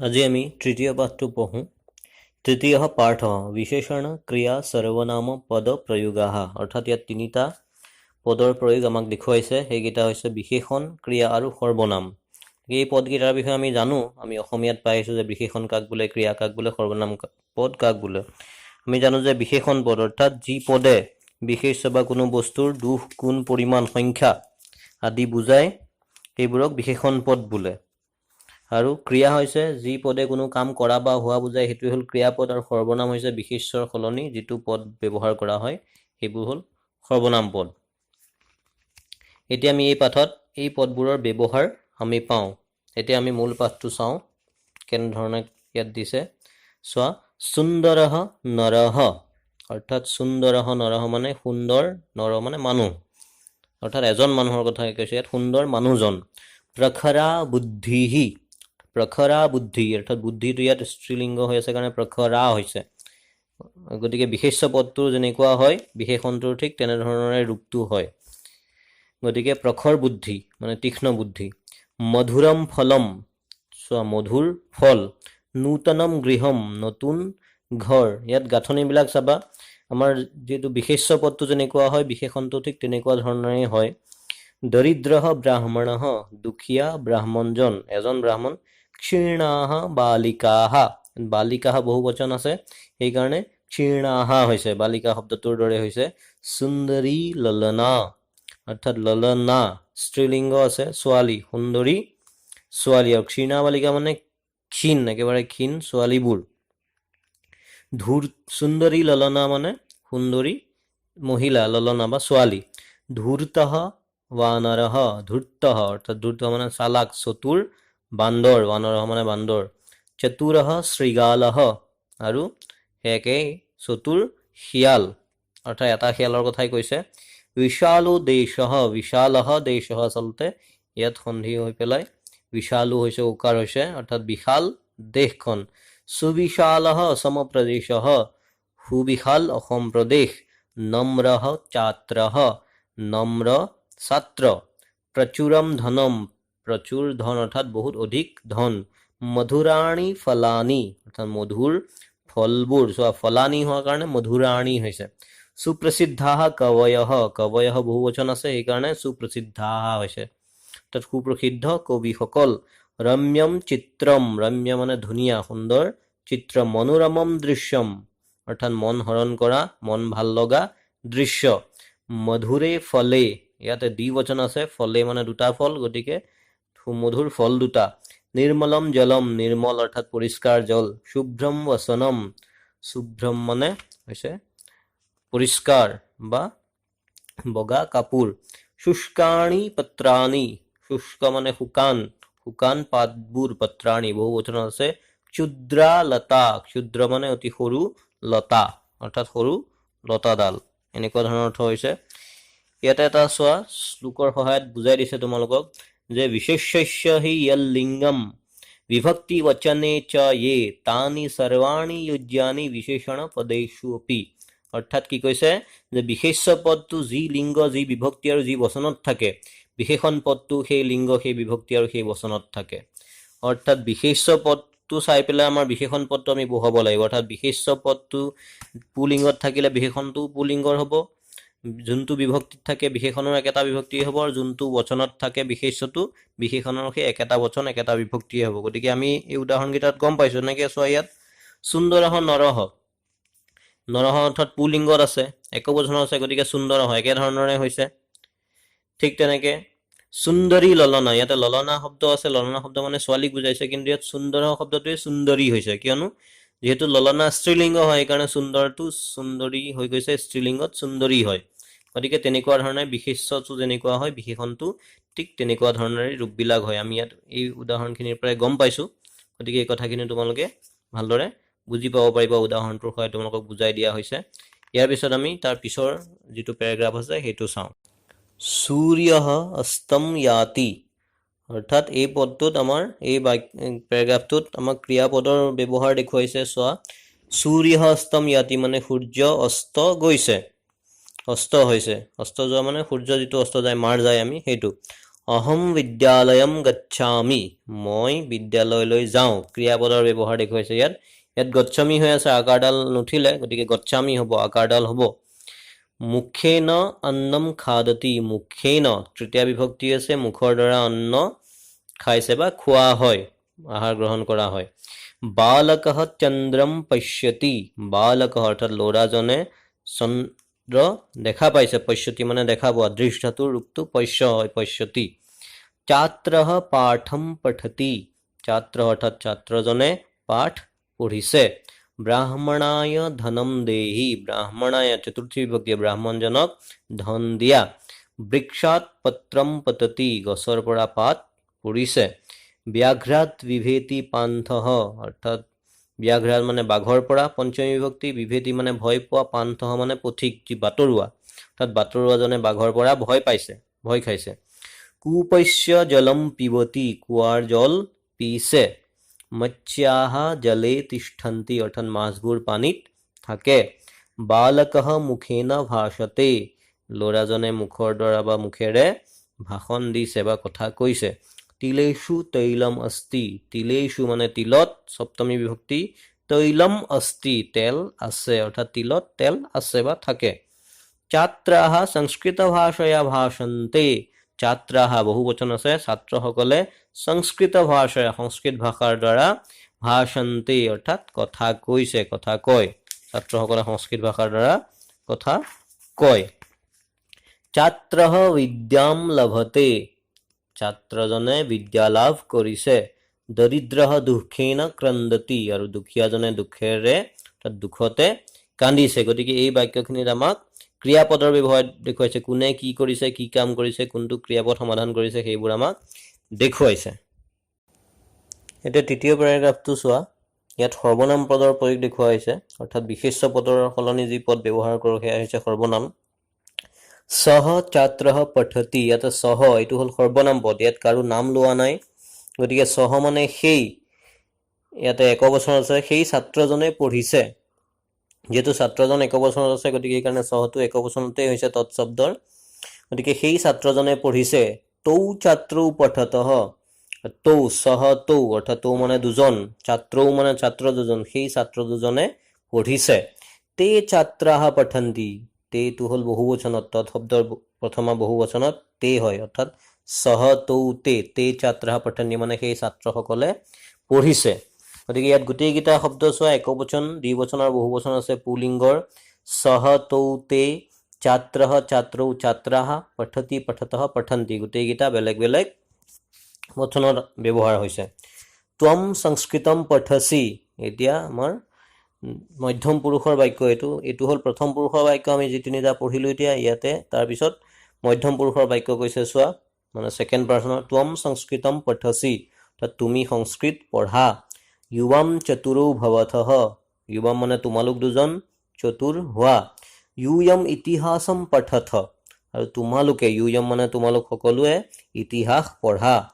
আজি আমি তৃতীয় পাঠটো পঢ়োঁ। তৃতীয় পাঠ বিশেষণ ক্ৰিয়া সৰ্বনাম পদ প্ৰয়োগাহ, অৰ্থাৎ ইয়াত তিনিটা পদৰ প্ৰয়োগ আমাক দেখুৱাইছে। সেইকেইটা হৈছে বিশেষণ, ক্ৰিয়া আৰু সৰ্বনাম। এই পদকেইটাৰ বিষয়ে আমি জানো, আমি অসমীয়াত পাইছোঁ যে বিশেষণ কাক বোলে, ক্ৰিয়া কাক বোলে, সৰ্বনাম পদ কাক বোলে। আমি জানো যে বিশেষণ পদ অৰ্থাৎ যি পদে বিশেষ্য বা কোনো বস্তুৰ দুখ, গুণ, পৰিমাণ, সংখ্যা আদি বুজায় সেইবোৰক বিশেষণ পদ বোলে। আৰু ক্ৰিয়া হৈছে যি পদে কোনো কাম কৰা বা হোৱা বুজায়, সেইটো হ'ল ক্ৰিয়াপদ। আৰু সৰ্বনাম হৈছে বিশেষ্যৰ সলনি যিটো পদ ব্যৱহাৰ কৰা হয় সেইবোৰ হ'ল সৰ্বনাম পদ। এতিয়া আমি এই পাঠত এই পদবোৰৰ ব্যৱহাৰ আমি পাওঁ। এতিয়া আমি মূল পাঠটো চাওঁ কেনেধৰণে ইয়াত দিছে। চোৱা, সুন্দৰহ নৰহ, অৰ্থাৎ সুন্দৰহ নৰহ মানে সুন্দৰ, নৰ মানে মানুহ, অৰ্থাৎ এজন মানুহৰ কথা কৈছে ইয়াত, সুন্দৰ মানুহজন। প্ৰখৰা বুদ্ধিহি, প্ৰখৰা বুদ্ধি, অৰ্থাৎ বুদ্ধিটো ইয়াত স্ত্ৰীলিংগ হৈ আছে কাৰণে প্ৰখৰা হৈছে। গতিকে বিশেষ্য পদটো যেনেকুৱা হয় বিশেষণটোৰ ঠিক তেনেধৰণৰে ৰূপটো হয়। গতিকে প্ৰখৰ বুদ্ধি মানে তীক্ষ্ণ বুদ্ধি। মধুৰম ফলম, চোৱা মধুৰ ফল। নূতনম গৃহম, নতুন ঘৰ। ইয়াত গাঁথনিবিলাক চাবা, আমাৰ যিহেতু বিশেষ্য পদটো যেনেকুৱা হয় বিশেষণটো ঠিক তেনেকুৱা ধৰণেৰে হয়। দৰিদ্ৰহ ব্ৰাহ্মণঃ, দুখীয়া ব্ৰাহ্মণজন, এজন ব্ৰাহ্মণ। ক্ষীণাহ বালিকাহ, বালিকাহ বহু বচন আছে সেইকাৰণে ক্ষীণাহ হৈছে, বালিকা শব্দটোৰ দৰে হৈছে। সুন্দৰী ললনা, অৰ্থাৎ ললনা স্ত্ৰীলিংগ আছে, ছোৱালী, সুন্দৰী ছোৱালী। আৰু ক্ষীণা বালিকা মানে ক্ষীণ, একেবাৰে ক্ষীণ ছোৱালীবোৰ। সুন্দৰী ললনা মানে সুন্দৰী মহিলা, ললনা বা ছোৱালী। ধূৰ্তঃ বানৰহ, ধূৰ্তঃ অৰ্থাৎ ধূৰ্ত মানে চালাক, চতুৰ বান্দৰ, বানৰহ মানে বান্দৰ। চতুৰহ শৃগালহ, আৰু একেই চতুৰ শিয়াল, অৰ্থাৎ এটা শিয়ালৰ কথাই কৈছে। বিশালো দেশহ, বিশালহ দেশহ আচলতে ইয়াত সন্ধি হৈ পেলাই বিশালো হৈছে, উকাৰ হৈছে, অৰ্থাৎ বিশাল দেশখন। সুবিশালহ অসম প্ৰদেশহ, সুবিশাল অসম প্ৰদেশ। নম্ৰহ ছাত্ৰহ, নম্ৰ ছাত্ৰ। প্ৰচুৰম ধনম, প্ৰচুৰ ধন অৰ্থাৎ বহুত অধিক ধন। মধুৰাণী ফলানি, অৰ্থাৎ মধুৰ ফলবোৰ, চোৱা ফলানি হোৱাৰ কাৰণে মধুৰাণী হৈছে। সুপ্ৰসিদ্ধাহ কৱয়ঃ, কৱয়ঃ বহু বচন আছে সেইকাৰণে সুপ্ৰসিদ্ধাহ হৈছে, অৰ্থাৎ সুপ্ৰসিদ্ধ কবিসকল। ৰম্যম চিত্ৰম, ৰম্য মানে ধুনীয়া, সুন্দৰ। চিত্ৰম মনোৰমম দৃশ্যম, অৰ্থাৎ মন হৰণ কৰা, মন ভাল লগা দৃশ্য। মধুৰে ফলে, ইয়াতে দ্বিবচন আছে, ফলে মানে দুটা ফল, গতিকে মধুৰ ফল দুটা। নিৰ্মলম জলম, নিৰ্মল অৰ্থাৎ পৰিষ্কাৰ জল। শুভ্ৰম বচনম, শুভ্ৰম মানে হৈছে পৰিষ্কাৰ বা বগা কাপোৰ। শুষ্কাণী পত্ৰাণী, শুষ্ক মানে শুকান, শুকান পাতবোৰ। পত্ৰাণী বহু বচন আছে। ক্ষুদ্ৰা লতা, ক্ষুদ্ৰ মানে অতি সৰু, লতা অৰ্থাৎ সৰু লতাডাল, এনেকুৱা ধৰণৰ অৰ্থ হৈছে। ইয়াতে এটা চোৱা শ্লোকৰ সহায়ত বুজাই দিছে তোমালোকক যে বিশেষ্যস্য হি য়ল লিংগম বিভক্তি বচনে চ য়ে তানি সৰ্বাণি যোজ্যানি বিশেষণ পদেষু অপি। অৰ্থাৎ কি কৈছে যে বিশেষ্য পদটো যি লিংগ, যি বিভক্তি আৰু যি বচনত থাকে, বিশেষণ পদটো সেই লিংগ, সেই বিভক্তি আৰু সেই বচনত থাকে। অৰ্থাৎ বিশেষ্য পদটো চাই পেলাই আমাৰ বিশেষণ পদটো আমি বহাব লাগিব। অৰ্থাৎ বিশেষ্য পদটো পুলিংগত থাকিলে বিশেষণটো পুলিংগৰ হ'ব, যোনটো বিভক্তিত থাকে বিশেষণৰ একেটা বিভক্তিয়ে হ'ব, আৰু যোনটো বচনত থাকে বিশেষ্যটো বিশেষণৰ সেই একেটা বচন একেটা বিভক্তিয়ে হ'ব। গতিকে আমি এই উদাহৰণকেইটাত গম পাইছো। এনেকৈ চোৱা ইয়াত সুন্দৰহ নৰহ, নৰহ অৰ্থাৎ পুলিংগত আছে, একবচন আছে, গতিকে সুন্দৰহ একেধৰণৰে হৈছে। ঠিক তেনেকে সুন্দৰী ললনা, ইয়াতে ললনা শব্দ আছে, ললনা শব্দ মানে ছোৱালীক বুজাইছে, কিন্তু ইয়াত সুন্দৰ শব্দটোৱে সুন্দৰী হৈছে, কিয়নো যিহেতু ললনা স্ত্ৰীলিংগ হয় সেইকাৰণে সুন্দৰটো সুন্দৰী হৈ গৈছে, স্ত্ৰীলিংগত সুন্দৰী হয়। গতিকে তেনেকুৱা ধৰণে বিশেষ্যটো যেনেকুৱা হয় বিশেষণটো ঠিক তেনেকুৱা ধৰণেৰে ৰূপবিলাক হয়। আমি ইয়াত এই উদাহৰণখিনিৰ পৰাই গম পাইছোঁ। গতিকে এই কথাখিনি তোমালোকে ভালদৰে বুজি পাব পাৰিবা, উদাহৰণটোৰ সহায়ত তোমালোকক বুজাই দিয়া হৈছে। ইয়াৰ পিছত আমি তাৰ পিছৰ যিটো পেৰাগ্ৰাফ আছে সেইটো চাওঁ। সূৰ্যঃ অস্তম য়াতি, অৰ্থাৎ এই পদটোত আমাৰ এই পেৰাগ্ৰাফটোত আমাক ক্ৰিয়াপদৰ ব্যৱহাৰ দেখুৱাইছে। চোৱা, সূৰ্যঃ অস্তম য়াতি মানে সূৰ্য অস্ত গৈছে, অস্ত হৈছে, অস্ত যোৱা মানে সূৰ্য যিটো অস্ত যায়, মাৰ যায় আমি, সেইটো। অহম বিদ্যালয়ম গচ্ছামি মই বিদ্যালয়লৈ যাওঁ ক্ৰিয়াপদৰ ব্যৱহাৰ দেখুৱাইছে ইয়াত গচ্ছামি হৈ আছে আকাৰডাল নুঠিলে গতিকে গচ্ছামি হ'ব আকাৰডাল হ'ব মুখেন অন্নম খাদতি মুখেন তৃতীয়া বিভক্তি আছে মুখৰ দ্বাৰা অন্ন খাইছে বা খোৱা হয় আহাৰ গ্ৰহণ কৰা হয় বালকঃ চন্দ্ৰম পশ্যতি বালকঃ অৰ্থাৎ ল'ৰাজনে চন্দ্ৰ দেখা পাইছে পশ্যতি মানে দেখা পোৱা দৃশ ধাতুৰ ৰূপটো পশ্য হয় পশ্যতি ছাত্ৰঃ পাঠম পঠতি ছাত্ৰ অৰ্থাৎ ছাত্ৰজনে পাঠ পঢ়িছে ব্ৰাহ্মণায় ধনম দেহি ব্ৰাহ্মণায় চতুৰ্থী বিভক্তি ব্ৰাহ্মণজনক ধন দিয়া বৃক্ষাৎ পত্ৰম পততি গছৰ পৰা পাত পৰিছে ব্যাঘ্ৰাত বিভেতি পান্থঃ অৰ্থাৎ ব্যাঘ্ৰাত মানে বাঘৰ পৰা পঞ্চমী বিভক্তি বিভেতি মানে ভয় পোৱা পান্থঃ মানে পথিক যি বাটৰুৱা অৰ্থাৎ বাটৰুৱাজনে বাঘৰ পৰা ভয় পাইছে ভয় খাইছে কূপস্য জলম পিবতি কুৱাৰ জল পিছে মৎস্যাহ জলে তিষ্ঠন্তি অৰ্থাৎ মাছবোৰ পানীত থাকে বালকঃ মুখেন ভাষতে ল'ৰাজনে মুখৰ দ্বাৰা বা মুখেৰে ভাষণ দিছে বা কথা কৈছে তিলেষু তৈলম অস্তি তিলেষু মানে তিলত সপ্তমী বিভক্তি তৈলম অস্তি তেল আছে অৰ্থাৎ তিলত তেল আছে বা থাকে ছাত্ৰাহ সংস্কৃত ভাষায়া ভাষন্তে ছাত্ৰাহ বহুবচন আছে ছাত্ৰসকলে সংস্কৃত ভাষায়া সংস্কৃত ভাষাৰ দ্বাৰা ভাষন্তে অৰ্থাৎ কথা কৈছে কথা কয় ছাত্ৰসকলে সংস্কৃত ভাষাৰ দ্বাৰা কথা কয় ছাত্ৰঃ বিদ্যাম লভতে ছাত্ৰজনে বিদ্যা লাভ কৰিছে দৰিদ্ৰঃ দুখেন ক্ৰন্দতি আৰু দুখীয়াজনে দুখেৰে দুখতে কান্দিছে গতিকে এই বাক্যখিনিত আমাক ক্ৰিয়াপদৰ ব্যৱহাৰ দেখুৱাইছে কোনে কি কৰিছে কি কাম কৰিছে কোনটো ক্ৰিয়াপদ সমাধান কৰিছে সেইবোৰ আমাক দেখুৱাইছে এতিয়া তৃতীয় পেৰাগ্ৰাফটো চোৱা ইয়াত সৰ্বনাম পদৰ প্ৰয়োগ দেখুওৱা হৈছে অৰ্থাৎ বিশেষ্য পদৰ সলনি যি পদ ব্যৱহাৰ কৰোঁ সেয়া হৈছে সৰ্বনাম সহ ছাত্ৰঃ পঠতি ইয়াতে সহ এইটো হ'ল সৰ্বনাম পদ ইয়াত কাৰো নাম লোৱা নাই গতিকে সহ মানে সেই ইয়াতে একবচন আছে সেই ছাত্ৰজনে পঢ়িছে যেহেতু ছাত্ৰজন একবচনত আছে গতিকে এইকাৰণে সহটো একবচনতেই হৈছে তৎশব্দৰ গতিকে সেই ছাত্ৰজনে পঢ়িছে তৌ ছাত্ৰৌ পঠতঃ তৌ সহ তৌ অৰ্থাৎ তৌ মানে দুজন ছাত্ৰৌ মানে ছাত্ৰ দুজন সেই ছাত্ৰ দুজনে পঢ়িছে তে ছাত্ৰাহ পঠন্তি তেটো হ'ল বহুবচনত তৎশব্দৰ প্ৰথমা বহুবচনত তে হয় অৰ্থাৎ সহ তৌ তে ছাত্ৰাহ পঠন্তি মানে সেই ছাত্ৰসকলে পঢ়িছে গতিকে ইয়াত গোটেইকেইটা শব্দ চোৱা একবচন দ্বিবচন আৰু বহুবচন আছে পুলিংগৰ সহ তৌ তে ছাত্ৰঃ ছাত্ৰৌ ছাত্ৰাহ পঠতি পঠতঃ পঠন্তি গোটেইকেইটা বেলেগ বেলেগ বচনত ব্যৱহাৰ হৈছে ত্বম সংস্কৃতম পঠসি এতিয়া আমাৰ মধ্যম পুৰুষৰ বাক্য এইটো হ'ল প্ৰথম পুৰুষৰ বাক্য আমি যি তিনিটা পঢ়িলো এতিয়া ইয়াতে তাৰপিছত মধ্যম পুৰুষৰ বাক্য কৈছে চোৱা মানে সেকেন্ড পাৰ্সনৰ ত্বম সংস্কৃতম পঠসি তুমি সংস্কৃত পঢ়া युवम चतुरो भवतः युवम মানে তোমালোক দুজন চতুৰ হোৱা यूयम ইতিহাসম পঠথ আৰু তোমালোকে यूयम মানে তোমালোক সকলোৱে ইতিহাস পঢ়া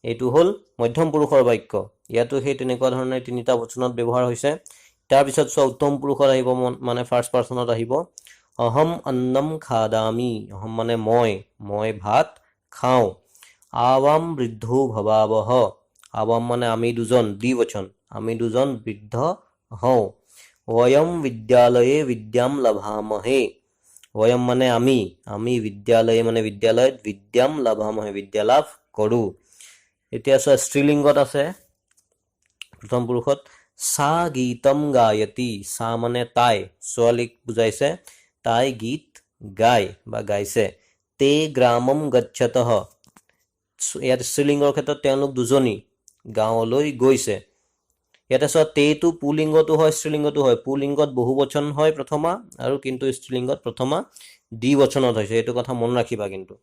এইটো হ'ল মধ্যম পুৰুষৰ বাক্য ইয়াতো সেই তেনেকুৱা ধৰণে তিনিটা বচনত ব্যৱহাৰ হৈছে তাৰ পিছত উত্তম পুৰুষত আহিব মানে ফাৰ্স্ট পাৰ্সনত আহিব অহম অন্নম খাদামি অহম মানে মই ভাত খাওঁ আৱাম বৃদ্ধো ভৱাবহ আৱাম মানে আমি দুজন দ্বিবচন আমি দুজন বৃদ্ধ হওঁ वयम विद्यालये विद्याम लभामहे वयम মানে আমি বিদ্যালয়ে মানে বিদ্যালয়ত বিদ্যাম লভামহে বিদ্যা লাভ কৰোঁ এতিয়া স্ত্ৰীলিংগত আছে প্ৰথম পুৰুষত সা গীতম গায়তি সা মানে তাই ছোৱালীক বুজাইছে তাই গীত গায় বা গাইছে তে গ্ৰামম গচ্ছতঃ ইয়াত স্ত্ৰীলিংগৰ ক্ষেত্ৰত তেওঁলোক দুজনী গাঁৱলৈ গৈছে ইয়াতে চোৱা তেটো পুলিংগটো হয় স্ত্ৰীলিংগটো হয় পুলিংগত বহুবচন হয় প্ৰথমা আৰু কিন্তু স্ত্ৰীলিংগত প্ৰথমা দ্বিবচনত হৈছে এইটো কথা মন ৰাখিবা কিন্তু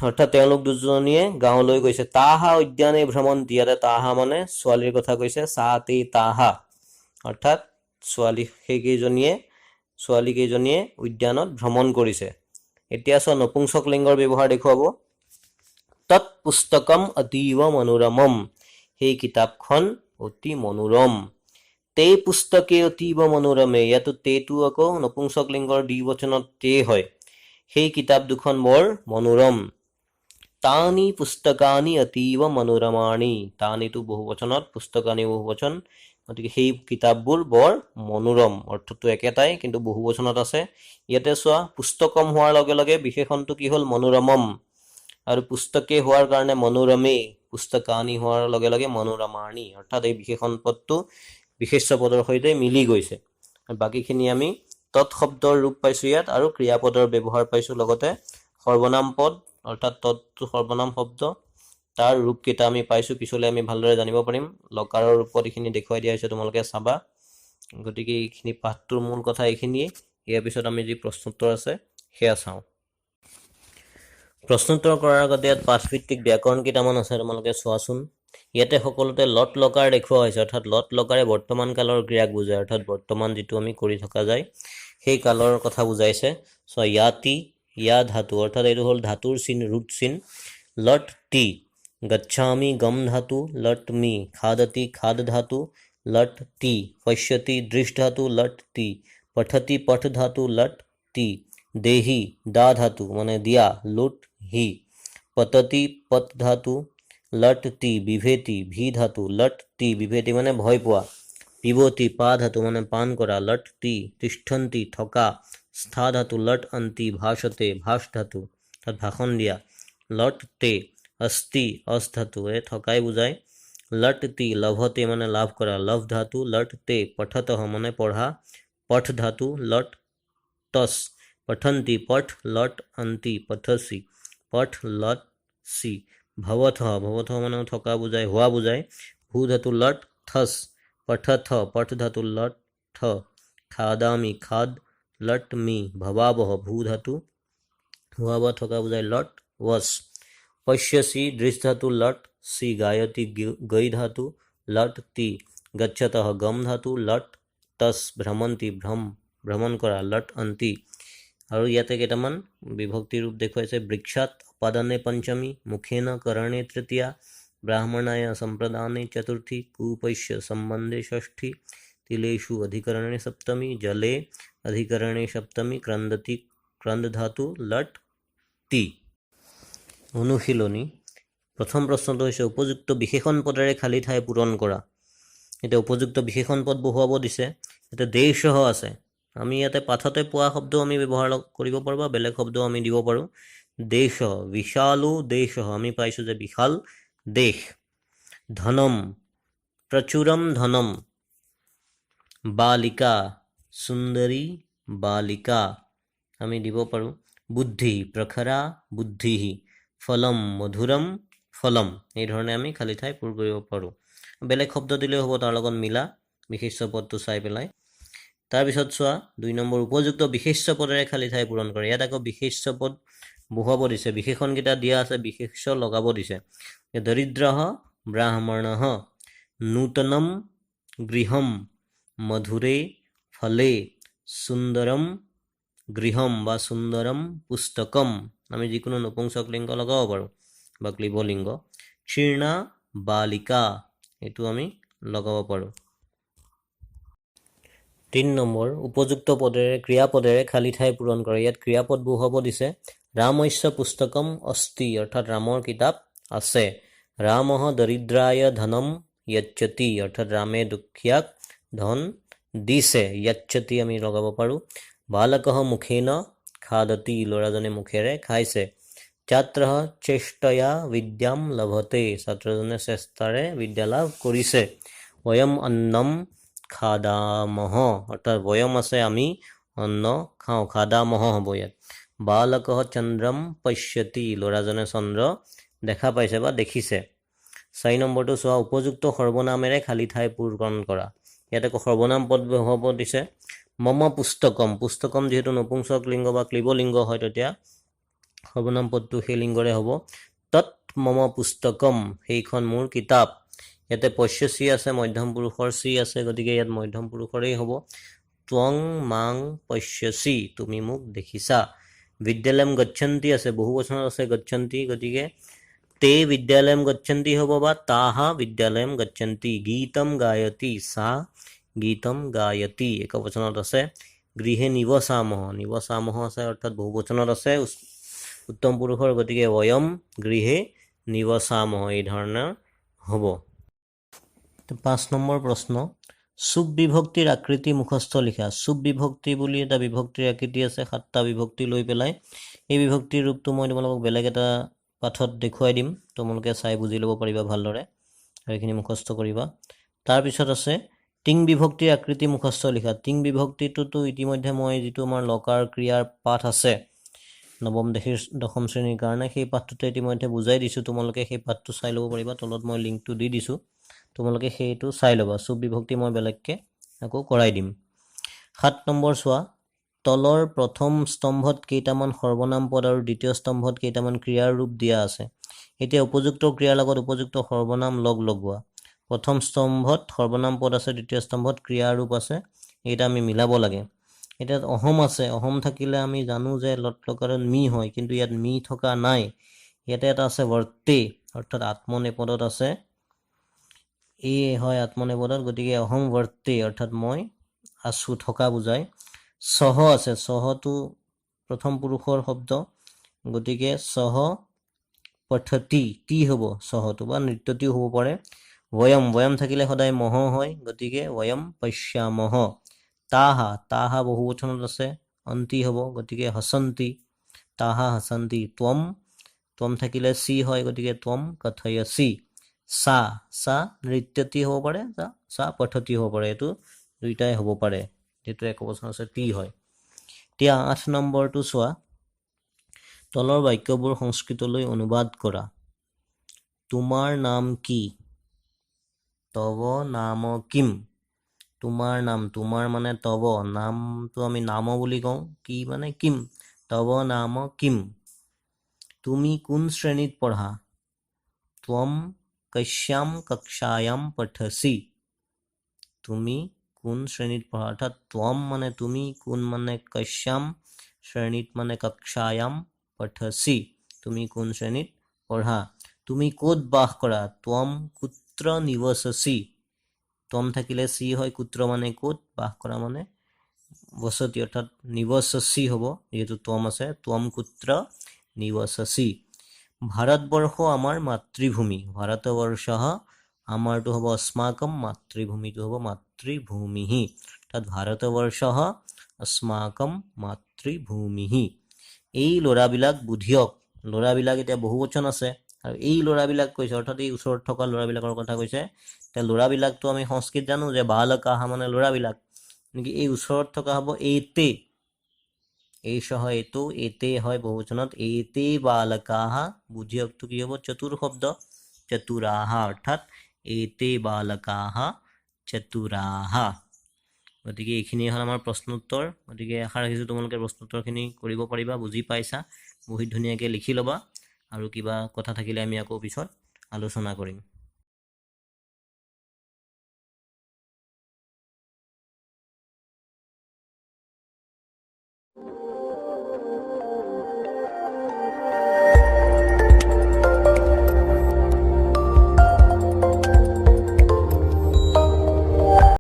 অৰ্থাৎ তেওঁলোক দুজনীয়ে গাঁৱলৈ গৈছে তাহা উদ্যানে ভ্ৰমন্তি ইয়াতে তাহা মানে ছোৱালীৰ কথা কৈছে সাতে তাহা অৰ্থাৎ ছোৱালী কেইজনীয়ে উদ্যানত ভ্ৰমণ কৰিছে এতিয়া চোৱা নপুংসক লিংগৰ ব্যৱহাৰ দেখুৱাব তৎ পুস্তকম অতীব মনোৰমম সেই কিতাপখন অতি মনোৰম তে পুস্তকে অতীব মনোৰমে ইয়াতো তেটো আকৌ নপুংসক লিংগৰ দ্বিবচনত তে হয় সেই কিতাপ দুখন বৰ মনোৰম तानि पुस्तकानि अतीव मनोरमाणि तानिটো বহুবচনত পুস্তকানি বহুবচন গতিকে সেই কিতাপবোৰ বৰ মনোৰম অৰ্থটো একেটাই কিন্তু বহুবচনত আছে ইয়াতে চোৱা পুস্তকম হোৱাৰ লগে লগে বিশেষণটো কি হ'ল মনোৰমম আৰু পুস্তকে হোৱাৰ কাৰণে মনোৰমে পুস্তকানি হোৱাৰ লগে লগে মনোৰমাণি অৰ্থাৎ এই বিশেষণ পদটো বিশেষ্য পদৰ সৈতে মিলি গৈছে আৰু বাকিখিনি আমি তৎ শব্দৰ ৰূপ পাইছো ইয়াত আৰু ক্ৰিয়াপদৰ ব্যৱহাৰ পাইছো লগতে সৰ্বনাম পদ অৰ্থাৎ তৎটো সৰ্বনাম শব্দ তাৰ ৰূপকেইটা আমি পাইছো পিছলৈ আমি ভালদৰে জানিব পাৰিম লকাৰৰ ৰূপত এইখিনি দেখুৱাই দিয়া হৈছে তোমালোকে চাবা গতিকে এইখিনি পাঠটোৰ মূল কথা এইখিনিয়ে ইয়াৰ পিছত আমি যি প্ৰশ্নোত্তৰ আছে সেয়া চাওঁ প্ৰশ্নোত্তৰ কৰাৰ আগতে ইয়াত পাঠভিত্তিক ব্যাকৰণ কেইটামান আছে তোমালোকে চোৱাচোন ইয়াতে সকলোতে লট লকাৰ দেখুওৱা হৈছে অৰ্থাৎ লট লকাৰে বৰ্তমান কালৰ ক্ৰিয়াক বুজায় অৰ্থাৎ বৰ্তমান যিটো আমি কৰি থকা যায় সেই কালৰ কথা বুজাইছে চ ইয়াতি ইয়া ধাতু অৰ্থাৎ এইটো হ'ল ধাতুৰ চিন ৰুট চিন লট টি गच्छामि गम धातु लट मी खादति खाद धातु लट टी पश्यति दृष्ट धातु लट टी पठति पठ धातु लट टी देहि दा धातु माने दिया लुट ही पतति पत धातु लट टी विभेति भी धातु लट टी विभेति माने भय पोआ पिबति पा धातु माने पान करा लट टी तिष्ठन्ति थका स्था धातु लट अन्ति भाषते भाष धातु अर्थात भाषण दिया लट ते अस्ति अस धातु थकाई बुझाय लट ती लभते माने लाभ करा लभ धातु लट ते पठतः माने पढ़ा पठ धातु लट तस पठन्ति पठ लट अन्ति पठसि पठ लट सी भवतः भवतः माने थका बुझाय हुआ बुझाय भू धातु लट थस पठथ पठ धातु लट ठ खादामि खाद लट मी भवावह भू धातु हुआ ब थका बुझाय लट वस पश्यसि दृष्ट धातु लट सी गायति गई धातु लट ती गच्छतः गम धातु लट तस भ्रमन्ति भ्रम भ्रमण करा लट अन्ति और याते केटामान विभक्ति रूप देखुवाइছে वृक्षात अपादाने पंचमी मुखेन करणे तृतीया ब्राह्मणाय संप्रदाने चतुर्थी कुपैश्य संबंधे षष्ठी तिलेषु अधिकरणे सप्तमी जले अधिकरणे सप्तमी क्रंदति क्रंद धातु लट ती অনুশীলনী প্ৰথম প্ৰশ্নটো হৈছে উপযুক্ত বিশেষণ পদেৰে খালি ঠাই পূৰণ কৰা এটা উপযুক্ত বিশেষণ পদ বহুৱাব দিছে এটা দেশহ আছে আমি ইয়াতে পাঠতে পোৱা শব্দ আমি ব্যৱহাৰ কৰিব পাৰো বা বেলেগ শব্দ আমি দিব পাৰো দেশ বিশালু দেশ আমি পাইছো যে বিশাল দেশ ধনম প্ৰচুৰম ধনম বালিকা সুন্দৰী বালিকা আমি দিব পাৰো বুদ্ধি প্ৰখৰা বুদ্ধিহি ফলম মধুৰম ফলম এই ধৰণে আমি খালি ঠাই পূৰ কৰিব পাৰো বেলেগ শব্দ দিলে হ'ব তাৰ লগত মিলা বিশেষ্য পদটো চাই পেলাই তাৰ পিছত চোৱা 2 নম্বৰ উপযুক্ত বিশেষ্য পদেৰে খালি ঠাই পূৰণ কৰে ইয়াত আকৌ বিশেষ্য পদ বহুৱাব দিছে বিশেষণ কেইটা দিয়া আছে বিশেষ্য লগাব দিছে দৰিদ্ৰহ ব্ৰাহ্মণহ নূতনম গৃহম মধুৰে ফলে সুন্দৰম গৃহম বা সুন্দৰম পুস্তকম আমি যিকোনো নপুংসক লিঙ্গ লগাব পাৰো বা ক্লিবলিঙ্গ ক্ষীৰ্ণা বালিকা এটো আমি লগাব পাৰো 3 নম্বৰ উপযুক্ত পদেৰে ক্ৰিয়াপদেৰে খালি ঠাই পূৰণ কৰে ইয়াত ক্ৰিয়াপদ বহুৱাব দিছে ৰামস্য পুস্তকম অস্তি অৰ্থাৎ ৰামৰ কিতাপ আছে ৰামহ দৰিদ্ৰায় ধনম যচ্ছতি অৰ্থাৎ ৰামে দুখীয়াক ধন দিছে যচ্ছতি আমি লগাব পাৰো বালকহ মুখেন খাদতি লৰাজনে মুখেৰে খাইছে ছাত্ৰহ চেষ্টয়া বিদ্যাম লভতে ছাত্ৰজনে চেষ্টাৰে বিদ্যা লাভ কৰিছে বয়ম অন্নম খাদামহ অৰ্থাৎ বয়ম আছে আমি অন্ন খাওঁ খাদামহ হ'ব ইয়াত বালকহ চন্দ্ৰম পশ্যতি লৰাজনে চন্দ্ৰ দেখা পাইছে বা দেখিছে 4 নম্বৰটো চোৱা উপযুক্ত সৰ্বনামেৰে খালি ঠাই পূৰণ কৰা ইয়াত আকৌ সৰ্বনাম পদ হ'ব দিছে মম পুস্তকম পুস্তকম যেহেতু নপুংসক লিঙ্গ বা ক্লিবলিঙ্গ হয় তেতিয়া সৰ্বনাম পদটো সেই লিঙ্গৰে হ'ব তৎ মম পুস্তকম সেইখন মোৰ কিতাপ ইয়াতে পশ্যসি আছে মধ্যম পুৰুষৰ সি আছে গতিকে ইয়াত মধ্যম পুৰুষৰেই হ'ব ত্বং মাং পশ্যসি তুমি মোক দেখিছা বিদ্যালয়ম গচ্ছন্তি আছে বহুবচনত আছে গচ্ছন্তি গতিকে তে বিদ্যালয়ম গচ্ছন্তি হ'ব বা তাহা বিদ্যালয়ম গচ্ছন্তি গীতম গায়তি সা গীতম গায়তি একবচনত আছে গৃহে নিবসামহ নিবসামহ আছে অৰ্থাৎ বহুবচনত আছে উত্তম পুৰুষৰ, গতিকে বয়ম গৃহে নিৱসামহ এই ধৰণৰ হ'ব। 5 নম্বৰ প্ৰশ্ন, চুপ বিভক্তিৰ আকৃতি মুখস্থ লিখা। চুপ বিভক্তি বুলি এটা বিভক্তিৰ আকৃতি আছে, 7টা বিভক্তি লৈ পেলাই। এই বিভক্তিৰ ৰূপটো মই তোমালোকক বেলেগ এটা পাঠত দেখুৱাই দিম, তোমালোকে চাই বুজি ল'ব পাৰিবা ভালদৰে আৰু এইখিনি মুখস্থ কৰিবা। তাৰপিছত আছে টিং বিভক্তিৰ আকৃতি মুখস্থ লিখা। টিং বিভক্তিটোতো ইতিমধ্যে মই যিটো আমাৰ লকাৰ ক্ৰিয়াৰ পাঠ আছে নৱম দশম শ্ৰেণীৰ কাৰণে, সেই পাঠটোতে ইতিমধ্যে বুজাই দিছোঁ, তোমালোকে সেই পাঠটো চাই ল'ব পাৰিবা। তলত মই লিংকটো দি দিছোঁ, তোমালোকে সেইটো চাই ল'বা। চুপ বিভক্তি মই বেলেগকৈ আকৌ কৰাই দিম। 7 নম্বৰ চোৱা, তলৰ প্ৰথম স্তম্ভত কেইটামান সৰ্বনাম পদ আৰু দ্বিতীয় স্তম্ভত কেইটামান ক্ৰিয়াৰ ৰূপ দিয়া আছে। এতিয়া উপযুক্ত ক্ৰিয়াৰ লগত উপযুক্ত সৰ্বনাম লগ লগোৱা। প্ৰথম স্তম্ভত সৰ্বনাম পদ আছে, দ্বিতীয় স্তম্ভত ক্ৰিয়াৰ ৰূপ আছে, এইটা আমি মিলাব লাগে। এতিয়া অহম আছে, অহম থাকিলে আমি জানো যে লটলকাৰত মি হয়, কিন্তু ইয়াত মি থকা নাই। ইয়াতে এটা আছে বৰ্তে, অৰ্থাৎ আত্মনেপদত আছে, এই হয় আত্মনেপদত, গতিকে অহম বৰ্তে অৰ্থাৎ মই আছো থকা বুজায়। সহ আছে, সহটো প্ৰথম পুৰুষৰ শব্দ, গতিকে সহ পঠতি, টি হ'ব সহটো, বা নৃত্যটিও হ'ব পাৰে। বয়ম, বয়ম থাকিলে সদায় মহ হয়, গতিকে বয়ম পশ্যামহ। তাহা, তাহা বহুবচনত আছে, অন্তি হ'ব, গতিকে হসন্তি, তাহা হসন্তি। ত্বম, ত্বম থাকিলে চি হয়, গতিকে ত্বম কথয়সি। সা, সা নৃত্যটি হ'ব পাৰে, সা পঠতি হ'ব পাৰে, এইটো দুইটাই হ'ব পাৰে, যিটো একবচন আছে টি হয়। এতিয়া 8 নম্বৰটো চোৱা, তলৰ বাক্যবোৰ সংস্কৃতলৈ অনুবাদ কৰা। তোমাৰ নাম কি? তব নাম কিম? তোমাৰ নাম, তোমাৰ মানে তব, নামটো আমি নাম বুলি কওঁ, কি মানে কিম, তব নাম কিম? তুমি কোন শ্ৰেণীত পঢ়া? ত্বম কস্যাম কক্ষায়াম পঠসি? তুমি কোন শ্ৰেণীত পঢ়া, অৰ্থাৎ ত্বম মানে তুমি, কোন মানে কস্যাম, শ্ৰেণীত মানে কক্ষায়াম, পঠসি তুমি কোন শ্ৰেণীত পঢ়া। তুমি ক'ত বাস কৰা? ত্বম কুত্ৰ নিৱসসি? ত্বম থাকিলে চি হয়, কুত্ৰ মানে ক'ত, বাস কৰা মানে বসতি, অৰ্থাৎ নিৱসসি হ'ব, যিহেতু ত্বম আছে। ত্বম কুত্ৰ নিৱসসি? ভাৰতবৰ্ষ আমাৰ মাতৃভূমি। ভাৰতবৰ্ষ আমাৰটো হ'ব अस्माकं, মাতৃভূমিটো হ'ব মাতৃভূমিহি, অৰ্থাৎ ভাৰতবৰ্ষ अस्माकं মাতৃভূমিহি। এই ল'ৰাবিলাক বুধিয়ক। ল'ৰাবিলাক এতিয়া বহুবচন আছে, আৰু এই ল'ৰাবিলাক কৈছে, অৰ্থাৎ এই ওচৰত থকা ল'ৰাবিলাকৰ কথা কৈছে। এতিয়া ল'ৰাবিলাকতো আমি সংস্কৃত জানো যে বালকাহ মানে ল'ৰাবিলাক, নেকি এই ওচৰত থকা হ'ব এতে, এই সহ এইটো এতে হয় বহুবচনত, এতে বালকাহ। বুধিয়কটো কি হ'ব, চতুৰ শব্দ, চতুৰাহা, অৰ্থাৎ এতে বালকাহ চতুৰাহা। গতিকে এইখিনি হ'ল আমাৰ প্ৰশ্ন উত্তৰ। গতিকে আশা ৰাখিছোঁ তোমালোকে প্ৰশ্ন উত্তৰখিনি কৰিব পাৰিবা, বুজি পাইছা, বহীত ধুনীয়াকৈ লিখি ল'বা, আৰু কিবা কথা থাকিলে আমি আকৌ পিছত আলোচনা কৰিম।